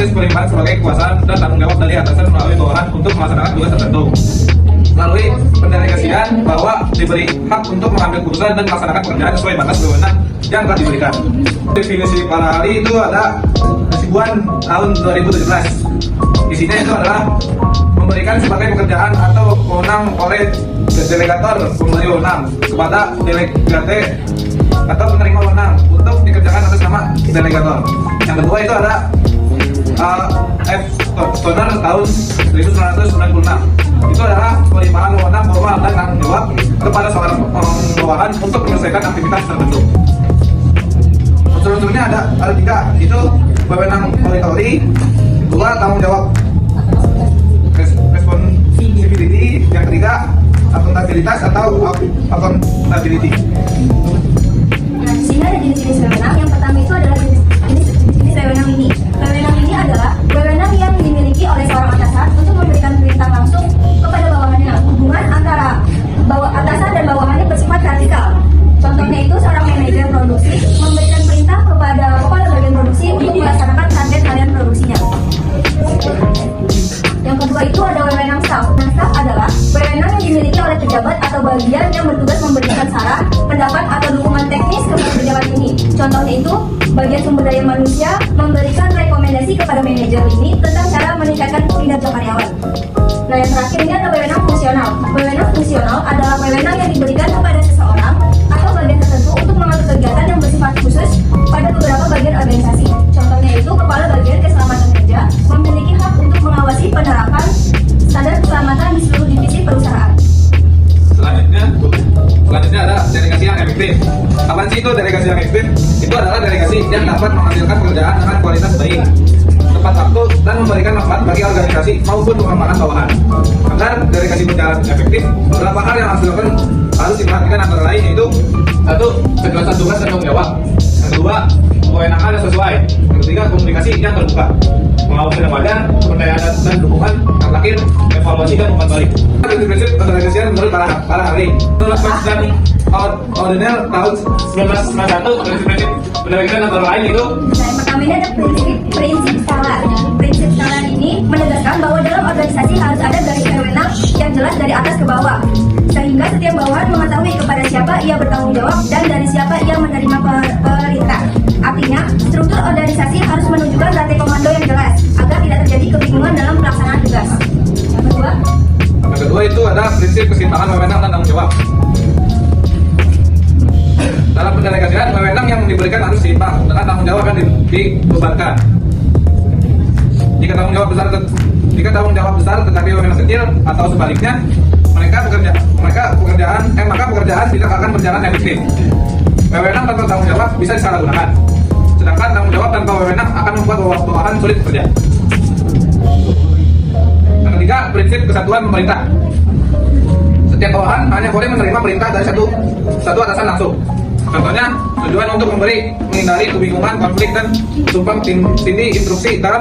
proses penerimaan sebagai kekuasaan dan tanggung jawab dari atasan melalui bawahan untuk melaksanakan tugas tertentu. Melalui pendelegasian bahwa diberi hak untuk mengambil keputusan dan melaksanakan pekerjaan sesuai batas wewenang yang telah diberikan. Definisi para ahli itu ada Hasibuan tahun 2017. Isinya itu adalah memberikan sebagai pekerjaan atau wewenang oleh delegator pemberi wewenang kepada delegate atau penerima wewenang untuk dikerjakan atas nama delegator. Yang kedua itu ada F. Stoner tahun 1996. Itu adalah pelimpahan wewenang formal dan tanggung jawab kepada seorang bawahan untuk menyelesaikan aktivitas tertentu. Unsur-unsurnya ada tiga, itu wewenang monitoring, dua tanggung jawab responsibility, yang ketiga akuntabilitas atau accountability. Nah, di sini ada jenis-jenis wewenang. Yang pertama itu adalah jenis wewenang ini. Wewenang ini adalah wewenang yang dimiliki oleh seorang atasan untuk memberikan perintah langsung kepada bawahannya. Hubungan antara atasan dan bawahannya bersifat vertikal. Contohnya itu seorang manajer produksi memberikan perintah kepada kepala bagian produksi untuk melaksanakan target harian produksinya. Yang kedua itu ada wewenang staff. Nah, staff adalah wewenang yang dimiliki oleh pejabat atau bagian yang bertugas memberikan saran, pendapat atau dukungan teknis kepada pejabat ini. Contohnya itu bagian sumber daya manusia memberikan rekomendasi kepada manajer ini tentang cara meningkatkan kinerja karyawan. Nah, yang terakhir ini adalah wewenang fungsional. Wewenang fungsional adalah wewenang yang diberikan kepada seseorang atau bagian tertentu untuk mengatur kegiatan yang bersifat khusus pada beberapa bagian organisasi. Contohnya itu kepala bagian keselamatan kerja memiliki hak untuk mengawasi penerapan standar keselamatan di seluruh divisi perusahaan. Selanjutnya ada delegasi yang efektif. Apa sih itu delegasi yang efektif? Itu adalah delegasi yang dapat menghasilkan pekerjaan dengan kualitas baik, tepat waktu, dan memberikan manfaat bagi organisasi maupun pengembangan bawahan. Agar delegasi berjalan efektif, beberapa hal yang harus diperhatikan antara lain yaitu: satu, kejelasan tugas dan tanggung jawab. Yang kedua, kewenangan yang sesuai. Yang ketiga, komunikasi yang terbuka. Mengawasi dan wajar, pemberdayaan dan dukungan. Yang terakhir, evaluasi dan umpan balik. Prinsip pendelegasian menurut para ahli. Menurut dan Ordinal tahun 1991, prinsip pendelegasian antara lain itu. Nah, yang pertama ini ada prinsip skala. Prinsip skala ini menegaskan bahwa dalam organisasi harus ada garis wewenang yang jelas dari atas ke bawah, sehingga setiap bawahan mengetahui kepada siapa ia bertanggung jawab dan dari siapa ia menerima perintah. Artinya, struktur organisasi harus menunjukkan rantai komando yang jelas agar tidak terjadi kebingungan dalam pelaksanaan tugas. Yang kedua itu ada prinsip keseimbangan wewenang dan tanggung jawab. Dalam pendelegasian, wewenang yang diberikan harus seimbang dengan tanggung jawab yang dibebankan. Jika tanggung jawab besar tetapi wewenang kecil atau sebaliknya, maka pekerjaan tidak akan berjalan efektif. Wewenang tanpa tanggung jawab bisa disalahgunakan, sedangkan tanggung jawab tanpa wewenang akan membuat bawahan sulit bekerja. Yang ketiga, prinsip kesatuan pemerintah. Setiap bawahan hanya boleh menerima perintah dari satu atasan langsung. Contohnya, tujuan untuk menghindari kebingungan, konflik, dan tumpang tindih instruksi dalam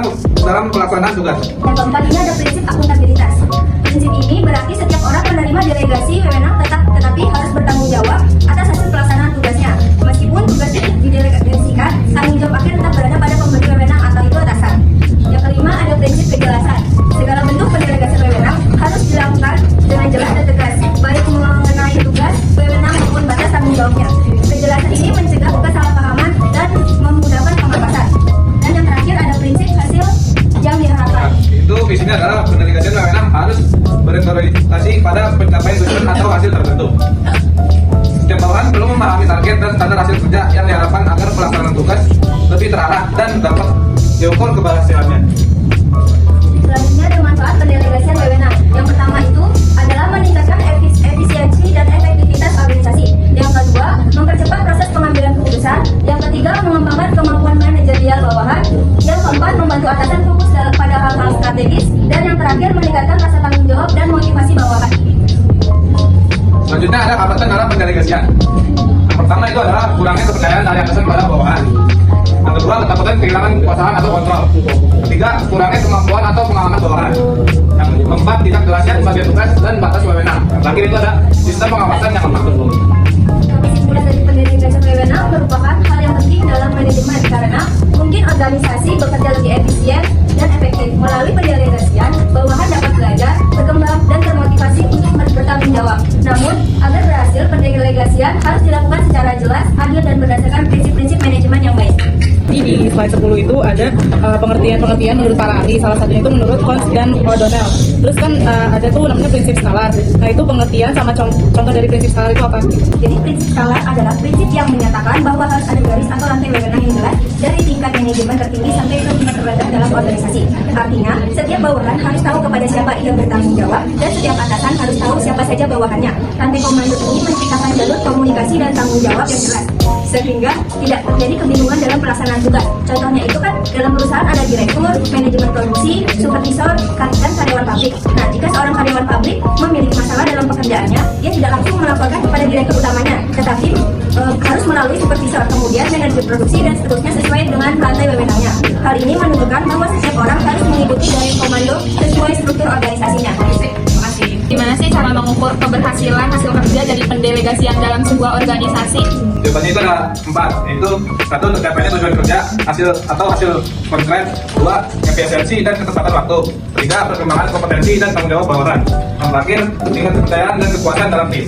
pelaksanaan tugas. Yang keempat ini ada prinsip akuntabilitas. Prinsip ini berarti setiap orang menerima delegasi wewenang tetapi harus bertanggung jawab atas hasil pelaksanaan tugasnya. Meskipun tugas didelegasikan, tanggung jawab akhir tetap berada pada pemberi wewenang atau itu atasan. Yang kelima ada prinsip kejelasan. Segala bentuk pendelegasian wewenang harus dilakukan dengan jelas dan tegas, baik mengenai tugas, wewenang maupun batas tanggung jawabnya. Kejelasan ini mencegah kesalahpahaman dan memudahkan pengawasan. Dan yang terakhir ada prinsip hasil yang diharapkan. Itu visinya adalah pendelegasian wewenang harus berorientasi pada pencapaian tujuan atau hasil tertentu. Setiap bawahan perlu memahami target dan standar hasil kerja yang diharapkan agar pelaksanaan tugas lebih terarah dan dapat diukur keberhasilannya. Selanjutnya ada manfaat pendelegasian wewenang. Yang pertama itu adalah meningkatkan efisiensi dan efektivitas organisasi. Yang kedua, mempercepat proses pengambilan keputusan. Yang ketiga, mengembangkan kemampuan manajerial bawahan. Yang keempat, membantu atasan fokus pada hal-hal strategis. Dan yang terakhir, meningkatkan rasa tanggung jawab dan motivasi bawahan. Selanjutnya ada hambatan dalam pendelegasian. Yang pertama itu adalah kurangnya kepercayaan dari atasan pada bawahan. Yang kedua, ketakutan kehilangan kekuasaan atau kontrol. Ketiga, kurangnya kemampuan atau pengalaman bawahan. Yang keempat, tidak jelasnya pembagian tugas dan batas wewenang. Yang terakhir itu ada sistem pengawasan yang lemah. Kesimpulan dari pendelegasian wewenang merupakan hal yang penting dalam manajemen karena mungkin organisasi bekerja lebih efisien dan efektif. Melalui pendelegasian, bawahan dapat belajar, berkembang, dan termotivasi untuk bertanggung jawab. Namun, agar berhasil, pendelegasian harus dilakukan secara jelas, adil, dan berdasarkan prinsip-prinsip manajemen yang baik. Di slide 10 itu ada pengertian-pengertian menurut para ahli. Salah satunya itu menurut Cons dan O'Donnell. Terus kan ada tuh namanya prinsip skalar. Nah itu pengertian sama contoh dari prinsip skalar itu apa? Jadi prinsip skalar adalah prinsip yang menyatakan bahwa harus ada garis atau rantai wewenang yang jelas dari tingkat manajemen tertinggi sampai ke tingkat terendah dalam organisasi. Artinya, setiap bawahan harus tahu kepada siapa ia bertanggung jawab dan setiap atasan harus tahu siapa saja bawahannya. Rantai komando ini menciptakan jalur komunikasi dan tanggung jawab yang jelas, sehingga tidak terjadi kebingungan dalam pelaksanaan tugas. Contohnya itu kan dalam perusahaan ada direktur, manajemen produksi, supervisor, dan karyawan pabrik. Nah, jika seorang karyawan pabrik memiliki masalah dalam pekerjaannya, dia tidak langsung melaporkan kepada direktur utamanya, tetapi harus melalui supervisor, kemudian manajer produksi dan seterusnya sesuai dengan rantai wewenangnya. Hal ini menunjukkan bahwa setiap orang harus mengikuti dari komando sesuai struktur organisasinya. Terima kasih. Gimana sih cara mengukur keberhasilan hasil kerja dari pendelegasian dalam sebuah organisasi? Jawabannya itu ada 4, yaitu 1. Tercapainya tujuan kerja, hasil konkret. 2. Efisiensi dan ketepatan waktu. 3. Perkembangan kompetensi dan tanggung jawab bawahan. Yang terakhir, tingkat kepercayaan dan kekuasaan dalam tim.